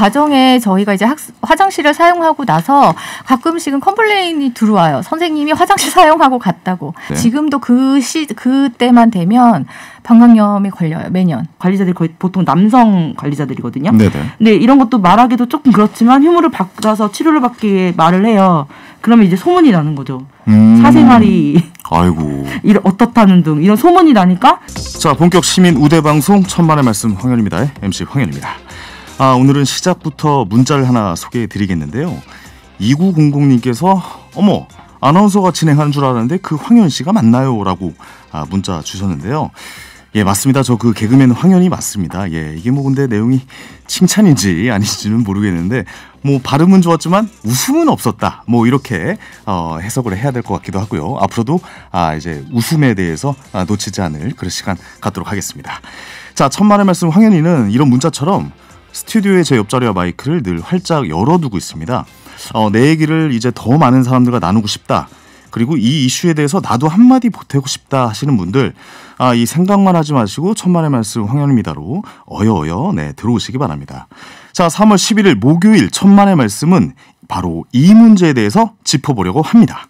가정에 저희가 이제 화장실을 사용하고 나서 가끔씩은 컴플레인이 들어와요. 선생님이 화장실 사용하고 갔다고. 네. 지금도 그때만 되면 방광염이 걸려요. 매년. 관리자들이 거의 보통 남성 관리자들이거든요. 네네. 근데 이런 것도 말하기도 조금 그렇지만 휴무를 받아서 치료를 받기 위해 말을 해요. 그러면 이제 소문이 나는 거죠. 사생활이 아이고 어떻다는 등 이런 소문이 나니까. 자, 본격 시민 우대 방송 천만의 말씀 황현입니다. MC 황현입니다. 오늘은 시작부터 문자를 하나 소개해 드리겠는데요. 2900님께서 어머 아나운서가 진행하는 줄 알았는데 그 황현 씨가 맞나요? 라고 문자 주셨는데요. 예, 맞습니다. 저 그 개그맨 황현이 맞습니다. 예, 이게 뭐 근데 내용이 칭찬인지 아닌지는 모르겠는데 뭐 발음은 좋았지만 웃음은 없었다. 뭐 이렇게 해석을 해야 될 것 같기도 하고요. 앞으로도 이제 웃음에 대해서 놓치지 않을 그런 시간 갖도록 하겠습니다. 자, 천만의 말씀 황현이는 이런 문자처럼 스튜디오의 제 옆자리와 마이크를 늘 활짝 열어두고 있습니다. 내 얘기를 이제 더 많은 사람들과 나누고 싶다. 그리고 이 이슈에 대해서 나도 한마디 보태고 싶다 하시는 분들 이 생각만 하지 마시고 천만의 말씀 황현입니다로 어여어여 들어오시기 바랍니다. 자, 3월 11일 목요일 천만의 말씀은 바로 이 문제에 대해서 짚어보려고 합니다.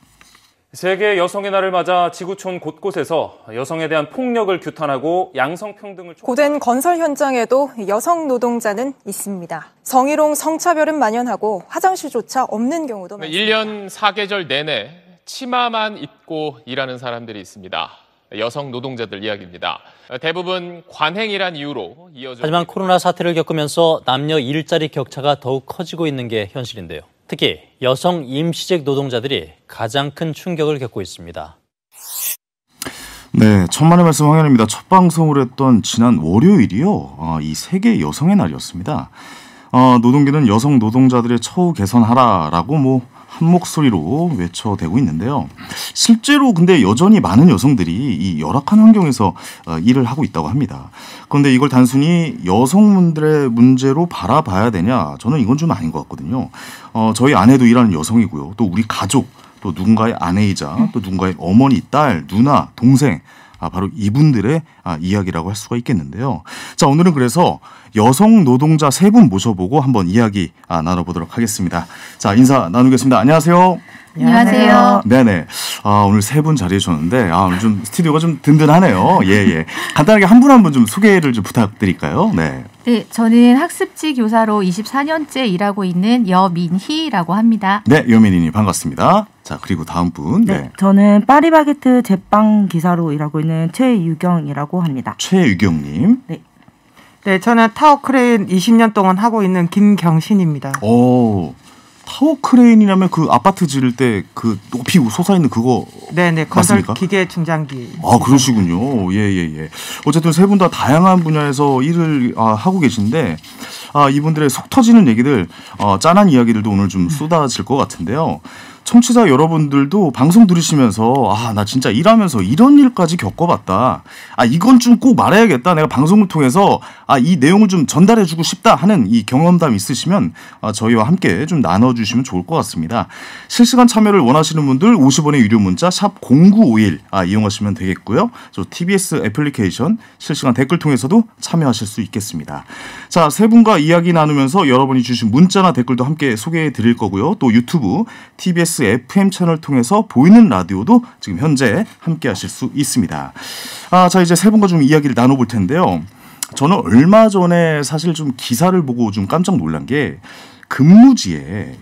세계 여성의 날을 맞아 지구촌 곳곳에서 여성에 대한 폭력을 규탄하고 양성평등을 고된 건설 현장에도 여성 노동자는 있습니다. 성희롱, 성차별은 만연하고 화장실조차 없는 경우도 많습니다. 1년 4계절 내내 치마만 입고 일하는 사람들이 있습니다. 여성 노동자들 이야기입니다. 대부분 관행이란 이유로 이어져. 하지만 코로나 사태를 겪으면서 남녀 일자리 격차가 더욱 커지고 있는 게 현실인데요. 특히 여성 임시직 노동자들이 가장 큰 충격을 겪고 있습니다. 네, 천만의 말씀 황현입니다. 첫 방송을 했던 지난 월요일이요. 이 세계 여성의 날이었습니다. 노동계는 여성 노동자들의 처우 개선하라라고 한 목소리로 외쳐대고 있는데요. 실제로 근데 여전히 많은 여성들이 이 열악한 환경에서 일을 하고 있다고 합니다. 그런데 이걸 단순히 여성분들의 문제로 바라봐야 되냐? 저는 이건 좀 아닌 것 같거든요. 저희 아내도 일하는 여성이고요. 또 우리 가족, 또 누군가의 아내이자 또 누군가의 어머니, 딸, 누나, 동생, 바로 이분들의 이야기라고 할 수가 있겠는데요. 자, 오늘은 그래서 여성 노동자 세 분 모셔보고 한번 이야기 나눠보도록 하겠습니다. 자, 인사 나누겠습니다. 안녕하세요. 안녕하세요. 네네. 오늘 세 분 자리해 주셨는데 오늘 좀 스튜디오가 좀 든든하네요. 예. 간단하게 한 분 한 분 좀 소개를 좀 부탁드릴까요? 네. 네, 저는 학습지 교사로 24년째 일하고 있는 여민희라고 합니다. 네, 여민희님 반갑습니다. 자, 그리고 다음 분. 네. 저는 파리바게트 제빵 기사로 일하고 있는 최유경이라고 합니다. 최유경님. 네, 저는 타워크레인 20년 동안 하고 있는 김경신입니다. 오, 타워크레인이라면 그 아파트 지을 때 그 높이 솟아있는 그거. 네네, 건설 기계 중장비. 그러시군요. 예. 어쨌든 세 분 다 다양한 분야에서 일을 하고 계신데 이분들의 속 터지는 얘기들, 짠한 이야기들도 오늘 좀 쏟아질 것 같은데요. 청취자 여러분들도 방송 들으시면서 나 진짜 일하면서 이런 일까지 겪어봤다. 이건 좀 꼭 말해야겠다. 내가 방송을 통해서 이 내용을 좀 전달해주고 싶다 하는 이 경험담 있으시면 저희와 함께 좀 나눠주시면 좋을 것 같습니다. 실시간 참여를 원하시는 분들 50원의 유료 문자 샵 0951 이용하시면 되겠고요. 저 TBS 애플리케이션 실시간 댓글 통해서도 참여하실 수 있겠습니다. 자, 세 분과 이야기 나누면서 여러분이 주신 문자나 댓글도 함께 소개해 드릴 거고요. 또 유튜브 TBS FM 채널 통해서 보이는 라디오도 지금 현재 함께 하실 수 있습니다. 자, 이제 세 분과 좀 이야기를 나눠볼 텐데요. 저는 얼마 전에 사실 좀 기사를 보고 좀 깜짝 놀란 게 근무지에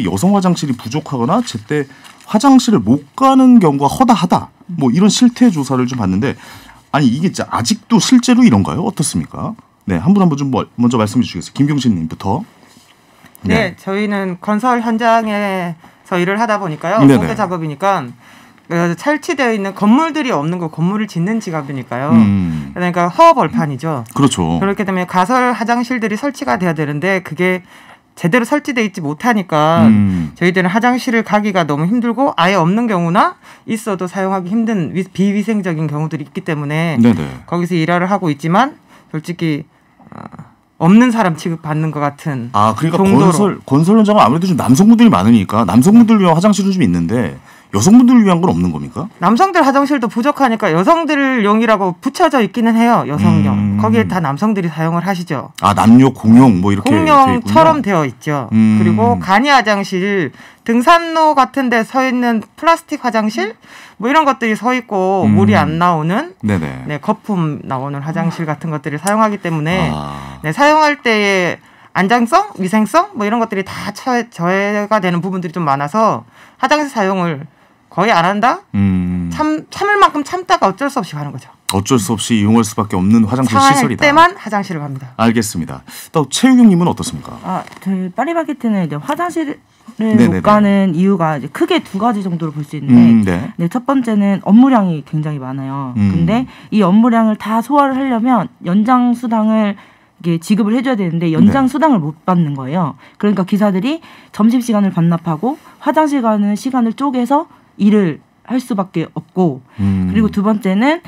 여성 화장실이 부족하거나 제때 화장실을 못 가는 경우가 허다하다. 이런 실태 조사를 좀 봤는데 이게 진짜 아직도 실제로 이런가요? 어떻습니까? 네, 한 분 좀 먼저 말씀해 주시겠어요? 김경신 님부터. 네, 저희는 건설 현장에서 일을 하다 보니까요. 공개 작업이니까 설치되어 있는 건물들이 없는 거 건물을 짓는 직업이니까요. 그러니까 허벌판이죠. 그렇죠. 그렇기 때문에 가설 화장실들이 설치가 돼야 되는데 그게 제대로 설치되어 있지 못하니까 저희들은 화장실을 가기가 너무 힘들고 아예 없는 경우나 있어도 사용하기 힘든 비위생적인 경우들이 있기 때문에 거기서 일을 하고 있지만 솔직히 없는 사람 취급받는 것 같은. 그러니까 건설 현장은 아무래도 좀 남성분들이 많으니까 남성분들 위한 화장실은 좀 있는데 여성분들을 위한 건 없는 겁니까? 남성들 화장실도 부족하니까 여성들용이라고 붙여져 있기는 해요. 여성용. 거기에 다 남성들이 사용을 하시죠. 아, 남녀 공용 뭐 이렇게 공용처럼 되어 있죠. 그리고 간이 화장실, 등산로 같은 데 서 있는 플라스틱 화장실 뭐 이런 것들이 서 있고 물이 안 나오는 네, 거품 나오는 화장실 같은 것들을 사용하기 때문에 네, 사용할 때의 안전성, 위생성 뭐 이런 것들이 다 저해가 되는 부분들이 좀 많아서 화장실 사용을 거의 안 한다? 참을 만큼 참다가 어쩔 수 없이 가는 거죠. 어쩔 수 없이 이용할 수밖에 없는 화장실 시설이다. 때만 화장실을 갑니다. 알겠습니다. 또 최유경님은 어떻습니까? 저희 파리바게트는 이제 화장실을 못 가는 이유가 이제 크게 두 가지 정도로 볼 수 있는데, 네, 첫 번째는 업무량이 굉장히 많아요. 근데 이 업무량을 다 소화를 하려면 연장 수당을 이게 지급을 해줘야 되는데 연장 수당을 못 받는 거예요. 그러니까 기사들이 점심 시간을 반납하고 화장실 가는 시간을 쪼개서 일을 할 수밖에 없고, 그리고 두 번째는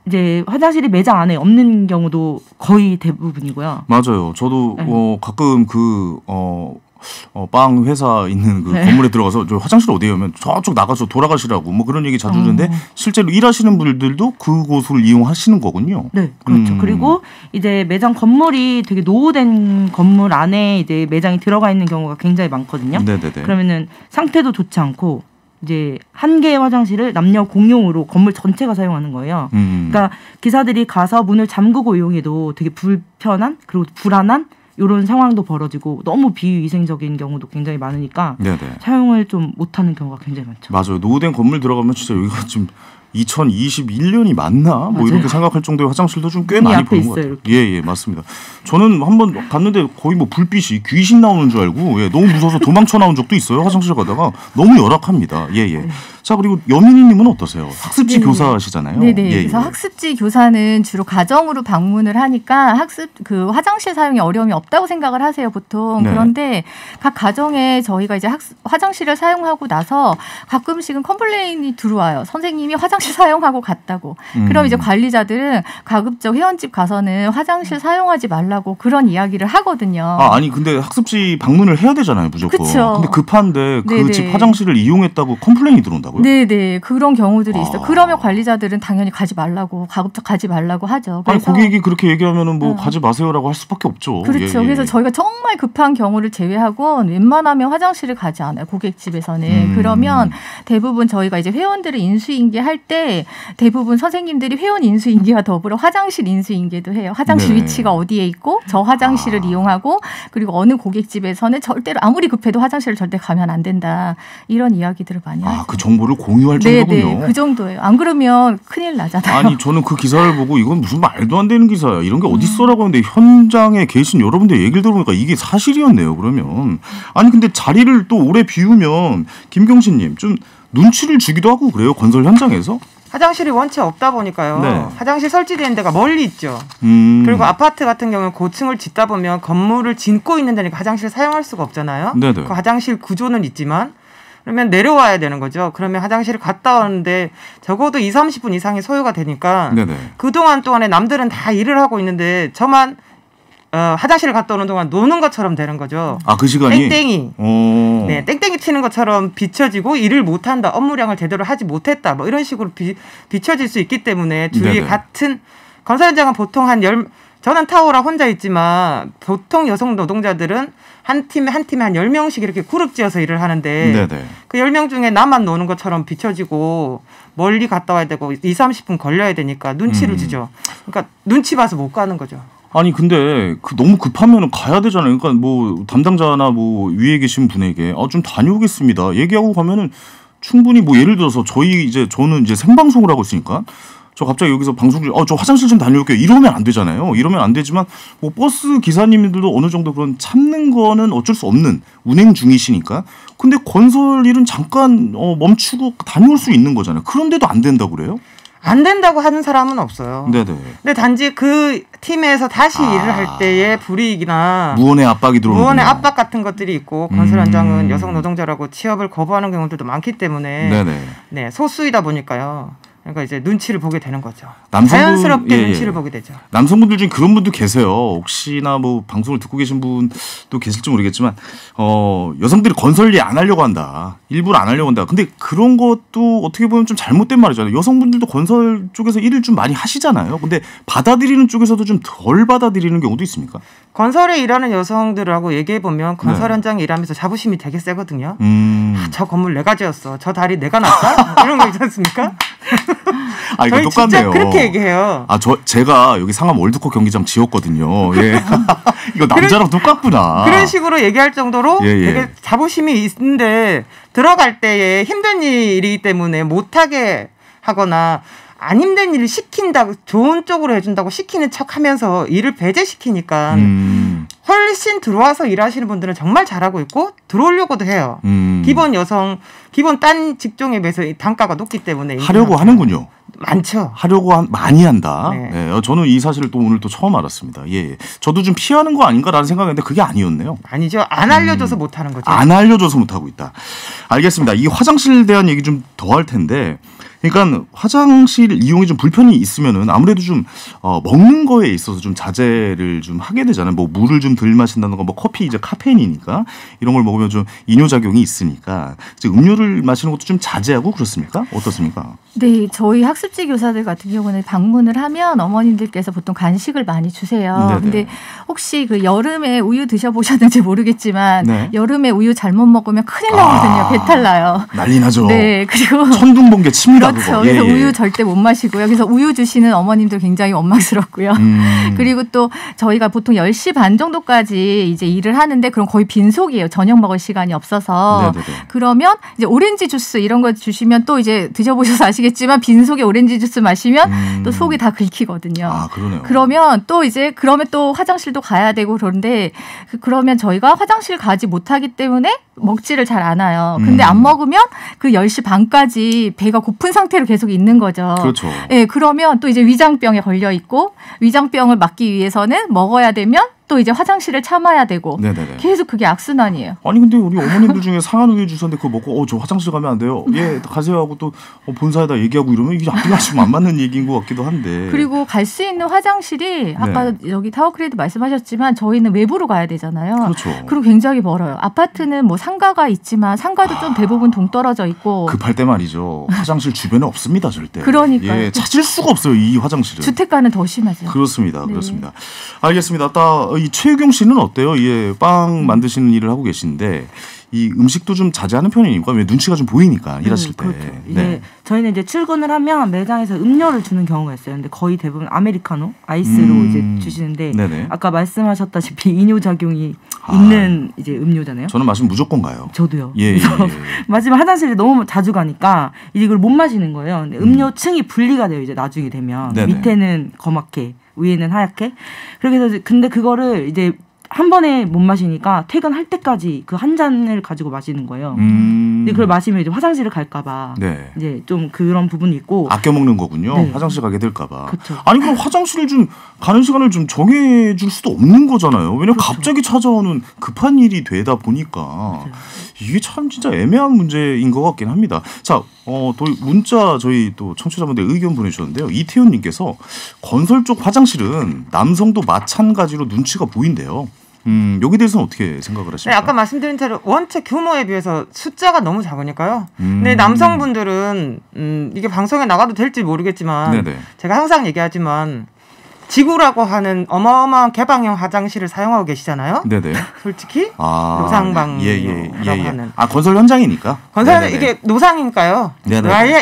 이제 화장실이 매장 안에 없는 경우도 거의 대부분이고요. 맞아요. 저도 가끔 빵 회사 있는 그 건물에 들어가서 저 화장실 어디에 오면 저쪽 나가서 돌아가시라고 뭐 그런 얘기 자주 듣는데 실제로 일하시는 분들도 그곳을 이용하시는 거군요. 네, 그렇죠. 그리고 이제 매장 건물이 되게 노후된 건물 안에 이제 매장이 들어가 있는 경우가 굉장히 많거든요. 네네네. 그러면은 상태도 좋지 않고 이제 한 개의 화장실을 남녀 공용으로 건물 전체가 사용하는 거예요. 그러니까 기사들이 가서 문을 잠그고 이용해도 되게 불편한 그리고 불안한 이런 상황도 벌어지고 너무 비위생적인 경우도 굉장히 많으니까 사용을 좀 못하는 경우가 굉장히 많죠. 맞아요. 노후된 건물 들어가면 진짜 여기가 지금 2021년이 맞나? 뭐 맞아요. 이렇게 생각할 정도의 화장실도 좀 꽤 많이 보는 것 같아요. 예, 맞습니다. 저는 한번 갔는데 거의 뭐 불빛이 귀신 나오는 줄 알고 너무 무서워서 도망쳐 나온 적도 있어요. 화장실 가다가 너무 열악합니다. 자, 그리고 여민희님은 어떠세요? 학습지 교사시잖아요. 네네. 그래서 학습지 교사는 주로 가정으로 방문을 하니까 그 화장실 사용에 어려움이 없다고 생각을 하세요, 보통. 그런데 각 가정에 저희가 이제 화장실을 사용하고 나서 가끔씩은 컴플레인이 들어와요. 선생님이 화장실 사용하고 갔다고. 그럼 이제 관리자들은 가급적 회원집 가서는 화장실 사용하지 말라고 그런 이야기를 하거든요. 아니 근데 학습지 방문을 해야 되잖아요, 무조건. 그쵸. 근데 급한데 그 집 화장실을 이용했다고 컴플레인이 들어온다고요? 네네, 그런 경우들이 있어요. 그러면 관리자들은 당연히 가지 말라고, 가급적 가지 말라고 하죠. 그래서 아니 고객이 그렇게 얘기하면은 뭐 가지 마세요라고 할 수밖에 없죠. 그렇죠. 그래서 저희가 정말 급한 경우를 제외하고 웬만하면 화장실을 가지 않아요, 고객집에서는. 그러면 대부분 저희가 이제 회원들을 인수인계할 때 대부분 선생님들이 회원 인수인계와 더불어 화장실 인수인계도 해요. 화장실 위치가 어디에 있고 저 화장실을 이용하고 그리고 어느 고객집에서는 절대로 아무리 급해도 화장실을 절대 가면 안 된다. 이런 이야기들을 많이 하죠. 그 정보를 공유할 정도군요. 네, 그 정도예요. 안 그러면 큰일 나잖아요. 아니 저는 그 기사를 보고 이건 무슨 말도 안 되는 기사야. 이런 게 어딨어라고 하는데 현장에 계신 여러분들 얘기를 들어보니까 이게 사실이었네요. 그러면. 아니 근데 자리를 또 오래 비우면 김경신님 좀 눈치를 주기도 하고 그래요. 건설 현장에서. 화장실이 원체 없다 보니까요. 화장실 설치되는 데가 멀리 있죠. 그리고 아파트 같은 경우는 고층을 짓다 보면 건물을 짓고 있는 데니까 화장실 사용할 수가 없잖아요. 그 화장실 구조는 있지만 그러면 내려와야 되는 거죠. 그러면 화장실을 갔다 오는데 적어도 20-30분 이상이 소요가 되니까 그동안 동안에 남들은 다 일을 하고 있는데 저만 화장실을 갔다 오는 동안 노는 것처럼 되는 거죠. 그 시간이? 땡땡이. 네, 땡땡이 치는 것처럼 비춰지고 일을 못한다. 업무량을 제대로 하지 못했다. 뭐 이런 식으로 비춰질 수 있기 때문에 주위에 같은 건설 현장은 보통 저는 타오라 혼자 있지만 보통 여성 노동자들은 한 팀에 한 10명씩 이렇게 그룹 지어서 일을 하는데 그 10명 중에 나만 노는 것처럼 비춰지고 멀리 갔다 와야 되고 20-30분 걸려야 되니까 눈치를 주죠. 그러니까 눈치 봐서 못 가는 거죠. 아니 근데 너무 급하면 가야 되잖아요. 그러니까 뭐 담당자나 뭐 위에 계신 분에게 좀 다녀오겠습니다 얘기하고 가면은 충분히 뭐 예를 들어서 저는 이제 생방송을 하고 있으니까 저 갑자기 여기서 방송 중 저 화장실 좀 다녀올게요 이러면 안 되잖아요. 이러면 안 되지만 뭐 버스 기사님들도 어느 정도 그런 참는 거는 어쩔 수 없는 운행 중이시니까. 근데 건설 일은 잠깐 멈추고 다녀올 수 있는 거잖아요. 그런데도 안 된다고 그래요? 안 된다고 하는 사람은 없어요. 근데 단지 그 팀에서 다시 일을 할 때의 불이익이나 무언의 압박이 들어오는 무언의 압박 같은 것들이 있고 건설 현장은 여성 노동자라고 취업을 거부하는 경우들도 많기 때문에 소수이다 보니까요. 그러니까 이제 눈치를 보게 되는 거죠. 자연스럽게 눈치를 보게 되죠. 남성분들 중에 그런 분도 계세요. 혹시나 뭐 방송을 듣고 계신 분도 계실지 모르겠지만 여성들이 건설일 안 하려고 한다. 일부러 안 하려고 한다. 근데 그런 것도 어떻게 보면 좀 잘못된 말이잖아요. 여성분들도 건설 쪽에서 일을 좀 많이 하시잖아요. 근데 받아들이는 쪽에서도 좀 덜 받아들이는 경우도 있습니까? 건설에 일하는 여성들하고 얘기해보면 건설 현장에 일하면서 자부심이 되게 세거든요. 저 건물 내가 지었어. 저 다리 내가 놨다. 이런 거 있지 않습니까? 아, 이거 똑같네요. 그렇게 얘기해요. 아, 제가 여기 상암 월드컵 경기장 지었거든요. 예. 이거 남자랑 똑같구나. 그런 식으로 얘기할 정도로 되게 자부심이 있는데 들어갈 때에 힘든 일이기 때문에 못하게 하거나 안 힘든 일을 시킨다고 좋은 쪽으로 해준다고 시키는 척하면서 일을 배제시키니까 훨씬 들어와서 일하시는 분들은 정말 잘하고 있고 들어오려고도 해요. 기본 딴 직종에 비해서 단가가 높기 때문에 하려고 하는군요. 많죠. 많이 한다. 네. 저는 이 사실을 또 오늘 또 처음 알았습니다. 예. 저도 좀 피하는 거 아닌가라는 생각했는데 그게 아니었네요. 아니죠. 안 알려줘서 못하는 거죠. 안 알려줘서 못하고 있다. 알겠습니다. 이 화장실에 대한 얘기 좀 더 할 텐데 그러니까 화장실 이용이 좀 불편이 있으면은 아무래도 좀 먹는 거에 있어서 좀 자제를 좀 하게 되잖아요. 뭐 물을 좀 덜 마신다든가 뭐 커피 이제 카페인이니까 이런 걸 먹으면 좀 이뇨작용이 있으니까 이제 음료를 마시는 것도 좀 자제하고 그렇습니까? 어떻습니까? 네, 저희 학습지 교사들 같은 경우는 방문을 하면 어머님들께서 보통 간식을 많이 주세요. 네네. 근데 혹시 그 여름에 우유 드셔보셨는지 모르겠지만 네. 여름에 우유 잘못 먹으면 큰일 나거든요. 배탈 나요. 난리 나죠. 네, 그리고 천둥번개 칩니다. 그렇죠. 그래서 우유 절대 못 마시고요. 그래서 우유 주시는 어머님들 굉장히 원망스럽고요. 그리고 또 저희가 보통 10시 반 정도까지 이제 일을 하는데 그럼 거의 빈속이에요. 저녁 먹을 시간이 없어서. 네네네. 그러면 이제 오렌지 주스 이런 거 주시면 또 이제 드셔보셔서 아시겠지만 빈속에 오렌지 주스 마시면 또 속이 다 긁히거든요. 아, 그러네요. 그러면 또 화장실도 가야 되고 그런데 그러면 저희가 화장실 가지 못하기 때문에 먹지를 잘 않아요. 근데 안 먹으면 그 10시 반까지 배가 고픈 상태로 계속 있는 거죠. 그렇죠. 네, 그러면 또 이제 위장병에 걸려 있고 위장병을 막기 위해서는 먹어야 되면 또 이제 화장실을 참아야 되고 네네네. 계속 그게 악순환이에요. 아니 근데 우리 어머님들 중에 상한 우유 주셨는데 그거 먹고 저 화장실 가면 안 돼요. 예, 가세요 하고 또 본사에다 얘기하고 이러면 이게 앞뒤가 좀 안 맞는 얘기인 것 같기도 한데. 그리고 갈 수 있는 화장실이 아까 여기 타워크레드 말씀하셨지만 저희는 외부로 가야 되잖아요. 그렇죠. 그리고 굉장히 멀어요. 아파트는 뭐 상가가 있지만 상가도 좀 대부분 동떨어져 있고. 급할 때 말이죠. 화장실 주변에 없습니다 절대. 그러니까요. 예, 찾을 수가 없어요 이 화장실은. 주택가는 더 심하죠. 그렇습니다. 네. 그렇습니다. 알겠습니다. 이 최유경 씨는 어때요? 예, 빵 만드시는 일을 하고 계신데 이 음식도 좀 자제하는 편이니까 왜 눈치가 좀 보이니까 일하실 때. 그렇죠. 네. 저희는 이제 출근을 하면 매장에서 음료를 주는 경우가 있어요. 근데 거의 대부분 아메리카노, 아이스로 이제 주시는데 네네. 아까 말씀하셨다시피 이뇨작용이 있는 이제 음료잖아요. 저는 마시면 무조건 가요. 저도요. 예. 마지막 화장실에 너무 자주 가니까 이제 이걸 못 마시는 거예요. 근데 음료층이 분리가 돼요. 이제 나중에 되면 네네. 밑에는 검맣게, 위에는 하얗게. 그렇게 해서 근데 그거를 이제 한 번에 못 마시니까 퇴근할 때까지 그 한 잔을 가지고 마시는 거예요. 근데 그걸 마시면 이제 화장실을 갈까봐 네. 이제 좀 그런 부분이 있고 아껴 먹는 거군요. 네. 화장실 가게 될까봐. 그쵸. 아니 그럼 화장실을 좀 가는 시간을 좀 정해줄 수도 없는 거잖아요. 왜냐면 그렇죠. 갑자기 찾아오는 급한 일이 되다 보니까 맞아요. 이게 참 진짜 애매한 문제인 것 같긴 합니다. 자, 또 문자 저희 또 청취자분들 의견 보내주셨는데요. 이태훈님께서 건설 쪽 화장실은 남성도 마찬가지로 눈치가 보인대요. 여기 대해서는 어떻게 생각을 하십니까? 네, 아까 말씀드린 대로 원체 규모에 비해서 숫자가 너무 작으니까요. 근데 남성분들은 이게 방송에 나가도 될지 모르겠지만 네네. 제가 항상 얘기하지만 지구라고 하는 어마어마한 개방형 화장실을 사용하고 계시잖아요. 네네. 솔직히 노상방이라고 하는. 건설 현장이니까. 건설 이게 노상이니까요.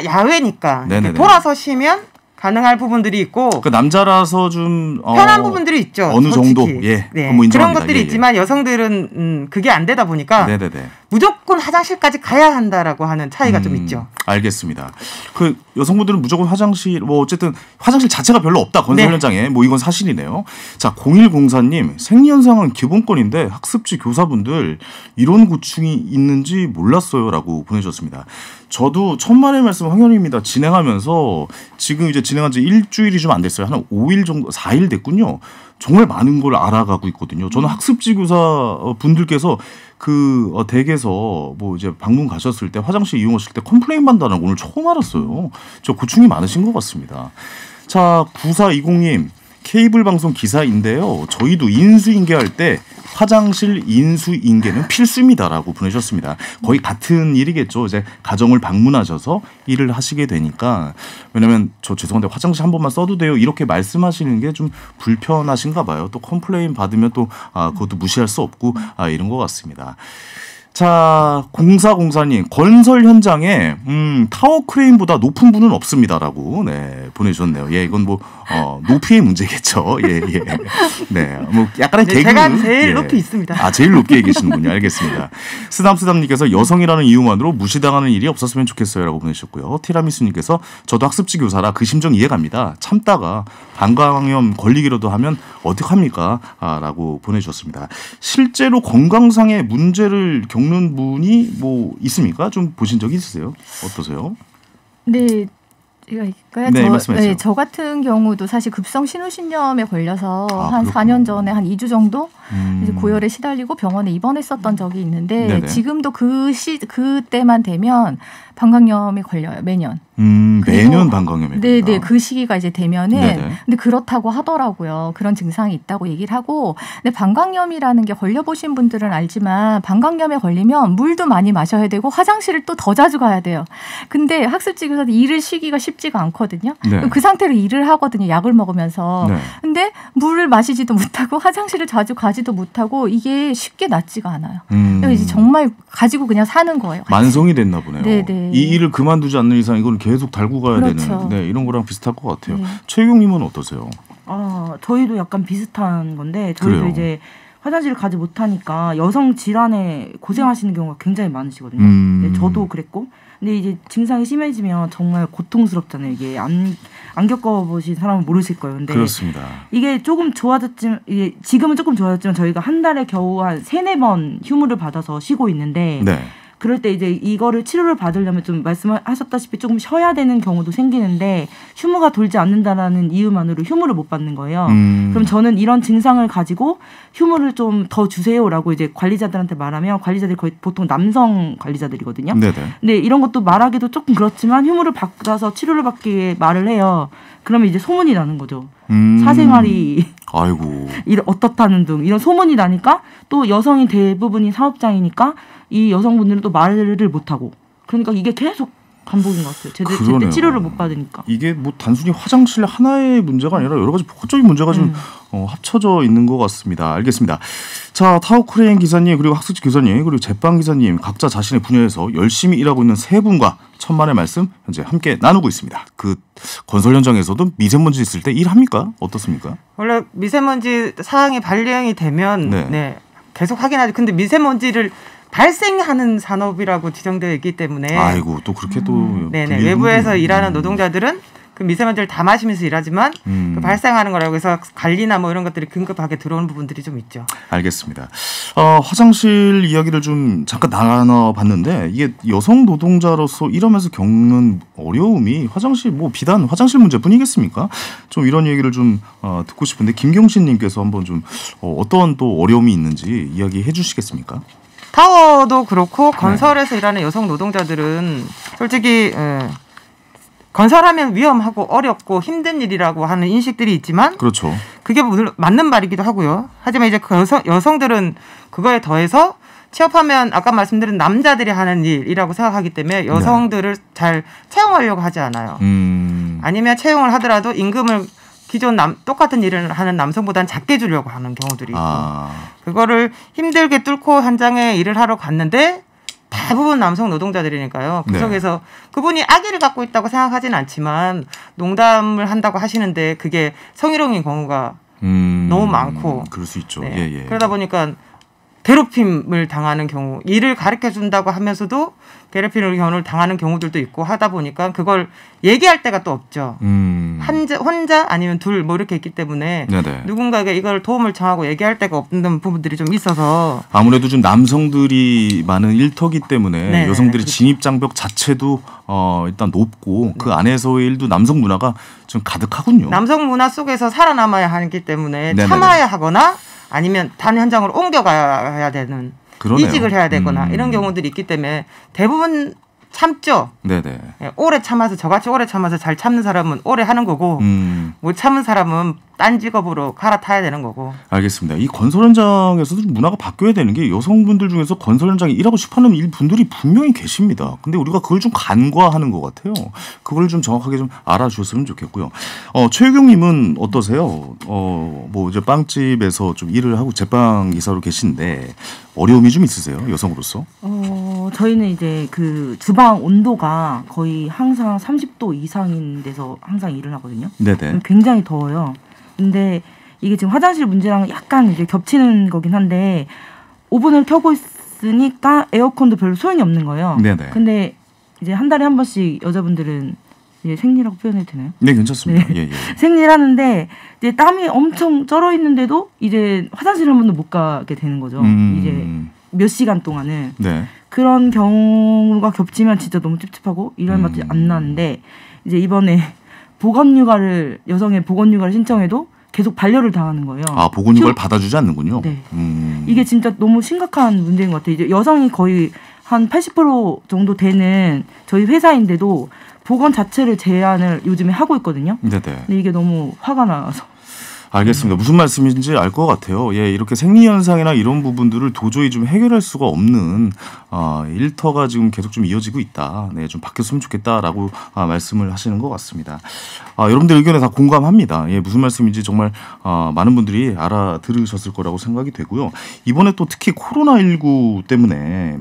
야외니까 돌아서시면 가능할 부분들이 있고 그 남자라서 좀 편한 부분들이 있죠. 어느 솔직히. 정도 예 네. 그런 것들이 있지만 여성들은 그게 안 되다 보니까 무조건 화장실까지 가야 한다라고 하는 차이가 좀 있죠. 알겠습니다. 그 여성분들은 무조건 화장실 뭐 어쨌든 화장실 자체가 별로 없다 건설 현장에 뭐 이건 사실이네요. 자 0104님 생리현상은 기본권인데 학습지 교사분들 이런 고충이 있는지 몰랐어요라고 보내주셨습니다. 저도 천만의 말씀 황현입니다. 진행하면서 지금 이제 진행한 지 일주일이 좀 안 됐어요. 한 5일 정도, 4일 됐군요. 정말 많은 걸 알아가고 있거든요. 저는 학습지 교사 분들께서 그 댁에서 뭐 이제 방문 가셨을 때 화장실 이용하실 때 컴플레인 받는다는 거 오늘 처음 알았어요. 저 고충이 많으신 것 같습니다. 자, 9420님. 케이블 방송 기사인데요. 저희도 인수인계할 때 화장실 인수인계는 필수입니다라고 보내셨습니다. 거의 같은 일이겠죠. 이제 가정을 방문하셔서 일을 하시게 되니까. 왜냐면 저 죄송한데 화장실 한 번만 써도 돼요. 이렇게 말씀하시는 게 좀 불편하신가 봐요. 또 컴플레인 받으면 또 그것도 무시할 수 없고 이런 것 같습니다. 자, 0404님, 건설 현장에 타워 크레인보다 높은 분은 없습니다라고 네, 보내주셨네요. 예, 이건 뭐 높이의 문제겠죠. 예, 예. 네, 뭐 약간의 개그. 제가 제일 높이 있습니다. 제일 높게 계시는군요. 알겠습니다. 쓰담쓰담님께서 여성이라는 이유만으로 무시당하는 일이 없었으면 좋겠어요라고 보내주셨고요. 티라미수님께서 저도 학습지 교사라 그 심정 이해갑니다. 참다가 방광염 걸리기라도 하면 어떡합니까? 라고 보내주셨습니다. 실제로 건강상의 문제를 겪는 분이 뭐 있습니까? 좀 보신 적이 있으세요? 어떠세요? 네. 네, 말씀하세요. 네, 저 같은 경우도 사실 급성 신우신염에 걸려서 한 4년 전에 한 2주 정도 이제 고열에 시달리고 병원에 입원했었던 적이 있는데 네네. 지금도 그때만 되면 방광염이 걸려요. 매년. 매년 방광염이 네네. 걸린다. 그 시기가 이제 되면은 네네. 근데 그렇다고 하더라고요. 그런 증상이 있다고 얘기를 하고 근데 방광염이라는 게 걸려보신 분들은 알지만 방광염에 걸리면 물도 많이 마셔야 되고 화장실을 또 더 자주 가야 돼요. 근데 학습지 교사도 일을 쉬기가 쉽지가 않거든요. 네. 그 상태로 일을 하거든요. 약을 먹으면서. 네. 근데 물을 마시지도 못하고 화장실을 자주 가지도 못하고 이게 쉽게 낫지가 않아요. 그래서 이제 정말 가지고 그냥 사는 거예요. 만성이 됐나 보네요. 네네. 이 일을 그만두지 않는 이상 이건 계속 달고 가야 그렇죠. 되는 이런 거랑 비슷할 것 같아요. 네. 최유경님은 어떠세요? 저희도 약간 비슷한 건데 저희도 그래요? 이제 화장실을 가지 못하니까 여성 질환에 고생하시는 경우가 굉장히 많으시거든요. 네, 저도 그랬고. 근데 이제 증상이 심해지면 정말 고통스럽잖아요. 이게 안 겪어보신 사람은 모르실 거예요. 근데 그렇습니다. 이게 조금 좋아졌지만 지금은 조금 좋아졌지만 저희가 한 달에 겨우 한 3-4번 휴무를 받아서 쉬고 있는데 네. 그럴 때 이제 이거를 치료를 받으려면 좀 말씀하셨다시피 조금 쉬어야 되는 경우도 생기는데 휴무가 돌지 않는다라는 이유만으로 휴무를 못 받는 거예요. 그럼 저는 이런 증상을 가지고 휴무를 좀 더 주세요라고 이제 관리자들한테 말하면 관리자들이 거의 보통 남성 관리자들이거든요. 네네. 근데 이런 것도 말하기도 조금 그렇지만 휴무를 받아서 치료를 받기 위해 말을 해요. 그러면 이제 소문이 나는 거죠. 사생활이 아이고. 어떻다는 등 이런 소문이 나니까 또 여성이 대부분이 사업장이니까 이 여성분들은 또 말을 못하고 그러니까 이게 계속 반복인 것 같아요. 제때 치료를 못 받으니까. 이게 뭐 단순히 화장실 하나의 문제가 아니라 여러 가지 복합적인 문제가 좀 합쳐져 있는 것 같습니다. 알겠습니다. 자, 타워크레인 기사님 그리고 학습지 교사님 그리고 제빵 기사님 각자 자신의 분야에서 열심히 일하고 있는 세 분과 천만의 말씀 현재 함께 나누고 있습니다. 그 건설 현장에서도 미세먼지 있을 때 일합니까? 어떻습니까? 원래 미세먼지 사항이 발령이 되면 네, 계속 확인하죠. 근데 미세먼지를 발생하는 산업이라고 지정되어 있기 때문에 아이고 또 그렇게 또 네네 외부에서 일하는 노동자들은 그 미세먼지를 다 마시면서 일하지만 그 발생하는 거라고 해서 관리나 뭐 이런 것들이 긴급하게 들어오는 부분들이 좀 있죠. 알겠습니다. 화장실 이야기를 좀 잠깐 나눠봤는데 이게 여성 노동자로서 일하면서 겪는 어려움이 화장실 뭐 비단 화장실 문제뿐이겠습니까? 좀 이런 얘기를 좀 듣고 싶은데 김경신님께서 한번 좀 어떤 또 어려움이 있는지 이야기해 주시겠습니까? 타워도 그렇고 건설에서 일하는 여성 노동자들은 솔직히 건설하면 위험하고 어렵고 힘든 일이라고 하는 인식들이 있지만 그렇죠. 그게 물론 맞는 말이기도 하고요. 하지만 이제 여성들은 그거에 더해서 취업하면 아까 말씀드린 남자들이 하는 일이라고 생각하기 때문에 여성들을 잘 채용하려고 하지 않아요. 아니면 채용을 하더라도 임금을 기존 똑같은 일을 하는 남성보다는 작게 주려고 하는 경우들이 있고 그거를 힘들게 뚫고 현장에 일을 하러 갔는데 대부분 남성 노동자들이니까요. 그 속에서 그분이 악의를 갖고 있다고 생각하지는 않지만 농담을 한다고 하시는데 그게 성희롱인 경우가 너무 많고 그럴 수 있죠. 네. 그러다 보니까 괴롭힘을 당하는 경우, 일을 가르쳐 준다고 하면서도 괴롭힘을 당하는 경우들도 있고 하다 보니까 그걸 얘기할 데가 또 없죠. 혼자 아니면 둘 뭐 이렇게 있기 때문에 네네. 누군가에게 이걸 도움을 청하고 얘기할 데가 없는 부분들이 좀 있어서 아무래도 좀 남성들이 많은 일터기 때문에 네네. 여성들이 그렇죠. 진입장벽 자체도 일단 높고 네. 그 안에서의 일도 남성 문화가 좀 가득하군요. 남성 문화 속에서 살아남아야 하기 때문에 네네네. 참아야 하거나 아니면 단 현장으로 옮겨가야 되는 그러네요. 이직을 해야 되거나 이런 경우들이 있기 때문에 대부분 참죠. 네네. 오래 참아서 저같이 오래 참아서 잘 참는 사람은 오래 하는 거고 못 참은 사람은 딴 직업으로 갈아타야 되는 거고. 알겠습니다. 이 건설 현장에서도 문화가 바뀌어야 되는 게 여성분들 중에서 건설 현장에 일하고 싶어하는 분들이 분명히 계십니다. 근데 우리가 그걸 좀 간과하는 것 같아요. 그걸 좀 정확하게 좀 알아주셨으면 좋겠고요. 최유경님은 어떠세요? 뭐 이제 빵집에서 좀 일을 하고 제빵 기사로 계신데 어려움이 좀 있으세요? 여성으로서? 저희는 이제 그 주방 온도가 거의 항상 30도 이상인 데서 항상 일을 하거든요. 네네. 굉장히 더워요. 근데 이게 지금 화장실 문제랑 약간 이제 겹치는 거긴 한데 오븐을 켜고 있으니까 에어컨도 별로 소용이 없는 거예요. 네네. 근데 이제 한 달에 한 번씩 여자분들은 이제 생리라고 표현해도 되나요? 네, 괜찮습니다. 네. 예. 생리를 하는데 이제 땀이 엄청 쩔어 있는데도 이제 화장실 한 번도 못 가게 되는 거죠. 이제 몇 시간 동안은. 네. 그런 경우가 겹치면 진짜 너무 찝찝하고 일할 맛이 안 나는데 이제 이번에 여성의 보건휴가를 신청해도 계속 반려를 당하는 거예요. 아, 보건휴가를 받아주지 않는군요. 네. 이게 진짜 너무 심각한 문제인 것 같아요. 이제 여성이 거의 한 80% 정도 되는 저희 회사인데도 보건 자체를 제한을 요즘에 하고 있거든요. 네네. 근데 이게 너무 화가 나서. 알겠습니다. 무슨 말씀인지 알 것 같아요. 예, 이렇게 생리 현상이나 이런 부분들을 도저히 좀 해결할 수가 없는 일터가 지금 계속 좀 이어지고 있다. 네, 좀 바뀌었으면 좋겠다라고 말씀을 하시는 것 같습니다. 여러분들 의견에 다 공감합니다. 예, 무슨 말씀인지 정말 많은 분들이 알아들으셨을 거라고 생각이 되고요. 이번에 또 특히 코로나19 때문에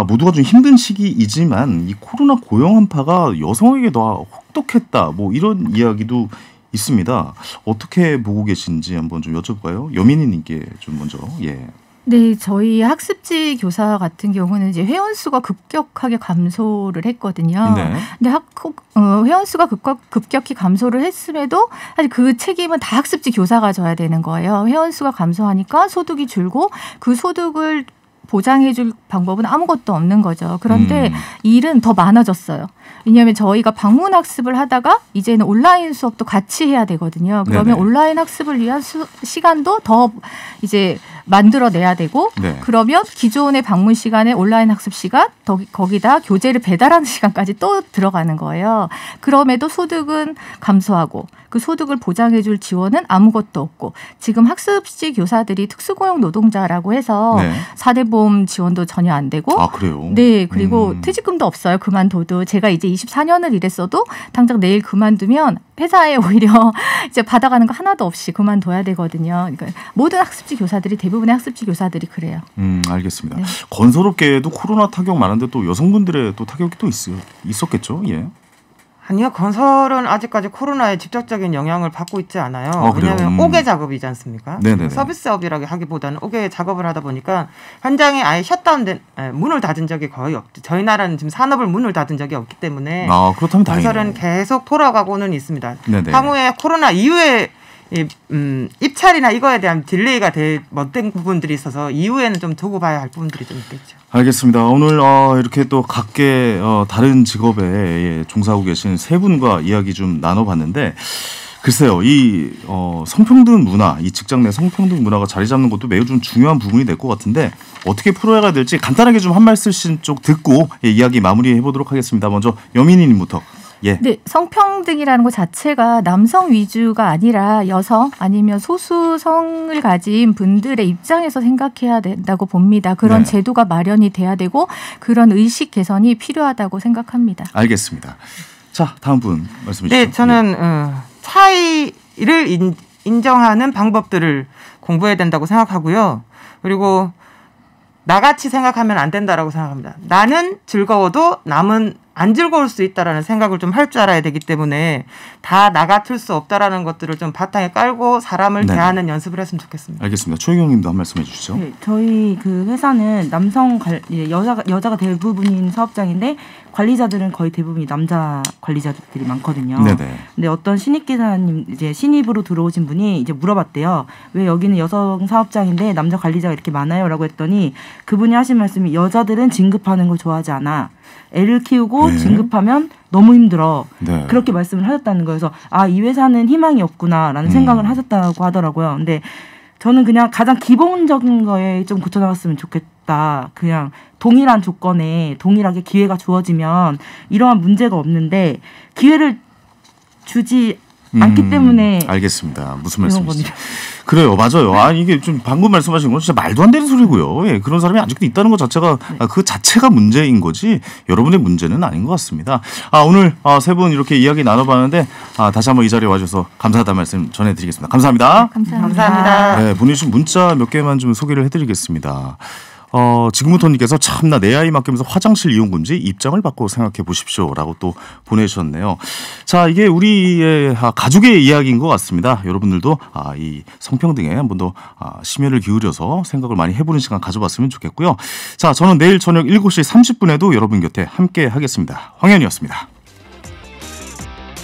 모두가 좀 힘든 시기이지만 이 코로나 고용 한파가 여성에게 더 혹독했다. 뭐 이런 이야기도 있습니다. 어떻게 보고 계신지 한번 좀 여쭤볼까요? 여민이님께 좀 먼저. 예. 네, 저희 학습지 교사 같은 경우는 이제 회원 수가 급격하게 감소를 했거든요. 네. 근데 회원 수가 급격히 감소를 했음에도 사실 그 책임은 다 학습지 교사가 져야 되는 거예요. 회원 수가 감소하니까 소득이 줄고 그 소득을 보장해 줄 방법은 아무것도 없는 거죠. 그런데 일은 더 많아졌어요. 왜냐하면 저희가 방문 학습을 하다가 이제는 온라인 수업도 같이 해야 되거든요. 그러면 네네. 온라인 학습을 위한 시간도 더 이제 만들어내야 되고 네. 그러면 기존의 방문 시간에 온라인 학습 시간 거기다 교재를 배달하는 시간까지 또 들어가는 거예요. 그럼에도 소득은 감소하고 그 소득을 보장해 줄 지원은 아무것도 없고 지금 학습지 교사들이 특수고용 노동자라고 해서 네. 4대 보험 지원도 전혀 안 되고 그래요? 네. 그리고 퇴직금도 없어요. 그만둬도 제가 이제 24년을 일했어도 당장 내일 그만두면 회사에 오히려 이제 받아가는 거 하나도 없이 그만둬야 되거든요. 그러니까 모든 학습지 교사들이 대부분의 학습지 교사들이 그래요. 알겠습니다. 네. 건설업계에도 코로나 타격 많은데 또 여성분들의 또 타격이 또 있었겠죠? 예. 아니요. 건설은 아직까지 코로나에 직접적인 영향을 받고 있지 않아요. 왜냐하면 오개 작업이지 않습니까? 네네네. 서비스업이라고 하기보다는 오개 작업을 하다 보니까 현장에 아예 셧다운된 문을 닫은 적이 거의 없죠. 저희 나라는 지금 산업을 문을 닫은 적이 없기 때문에 그렇다면 건설은 다행이네요. 계속 돌아가고는 있습니다. 네네. 향후에 코로나 이후에 입찰이나 이거에 대한 딜레이가 못된 부분들이 있어서 이후에는 좀 두고 봐야 할 부분들이 좀 있겠죠. 알겠습니다. 오늘 이렇게 또 각계 다른 직업에 종사하고 계신 세 분과 이야기 좀 나눠봤는데 글쎄요. 이 성평등 문화, 이 직장 내 성평등 문화가 자리 잡는 것도 매우 좀 중요한 부분이 될 것 같은데 어떻게 풀어야 될지 간단하게 좀 한 말씀씩 쪽 듣고 이야기 마무리해 보도록 하겠습니다. 먼저 여민이님부터. 예. 네, 성평등이라는 것 자체가 남성 위주가 아니라 여성 아니면 소수성을 가진 분들의 입장에서 생각해야 된다고 봅니다. 그런 네. 제도가 마련이 돼야 되고 그런 의식 개선이 필요하다고 생각합니다. 알겠습니다. 자, 다음 분 말씀해 주시죠. 네, 저는 차이를 인정하는 방법들을 공부해야 된다고 생각하고요. 그리고 나같이 생각하면 안 된다라고 생각합니다. 나는 즐거워도 남은 안 즐거울 수 있다라는 생각을 좀 할 줄 알아야 되기 때문에 다 나 같을 수 없다라는 것들을 좀 바탕에 깔고 사람을 대하는 연습을 했으면 좋겠습니다. 알겠습니다. 최희경 님도 한 말씀 해주시죠. 네, 저희 그 회사는 여자가 대부분인 사업장인데 관리자들은 거의 대부분이 남자 관리자들이 많거든요. 네네. 근데 어떤 신입 기사님 이제 신입으로 들어오신 분이 이제 물어봤대요. 왜 여기는 여성 사업장인데 남자 관리자가 이렇게 많아요?라고 했더니 그분이 하신 말씀이 여자들은 진급하는 걸 좋아하지 않아. 애를 키우고 진급하면 너무 힘들어. 그렇게 말씀을 하셨다는 거여서 이 회사는 희망이 없구나라는 생각을 하셨다고 하더라고요. 근데 저는 그냥 가장 기본적인 거에 좀 고쳐나갔으면 좋겠다. 그냥 동일한 조건에 동일하게 기회가 주어지면 이러한 문제가 없는데 기회를 주지 않기 때문에. 알겠습니다. 무슨 말씀이시죠? 그래요. 맞아요. 이게 좀 방금 말씀하신 건 진짜 말도 안 되는 소리고요. 예, 그런 사람이 아직도 있다는 것 자체가 그 자체가 문제인 거지 여러분의 문제는 아닌 것 같습니다. 오늘 세 분 이렇게 이야기 나눠봤는데 다시 한번 이 자리에 와주셔서 감사하다는 말씀 전해드리겠습니다. 감사합니다. 감사합니다. 네, 보내주신 문자 몇 개만 좀 소개를 해드리겠습니다. 지금부터님께서 참나 내 아이 맡기면서 화장실 이용 금지 입장을 바꿔 생각해 보십시오라고 또 보내주셨네요. 자, 이게 우리의 가족의 이야기인 것 같습니다. 여러분들도 이 성평등에 한 번 더 심혈을 기울여서 생각을 많이 해보는 시간 가져봤으면 좋겠고요. 자, 저는 내일 저녁 7시 30분에도 여러분 곁에 함께 하겠습니다. 황현이었습니다.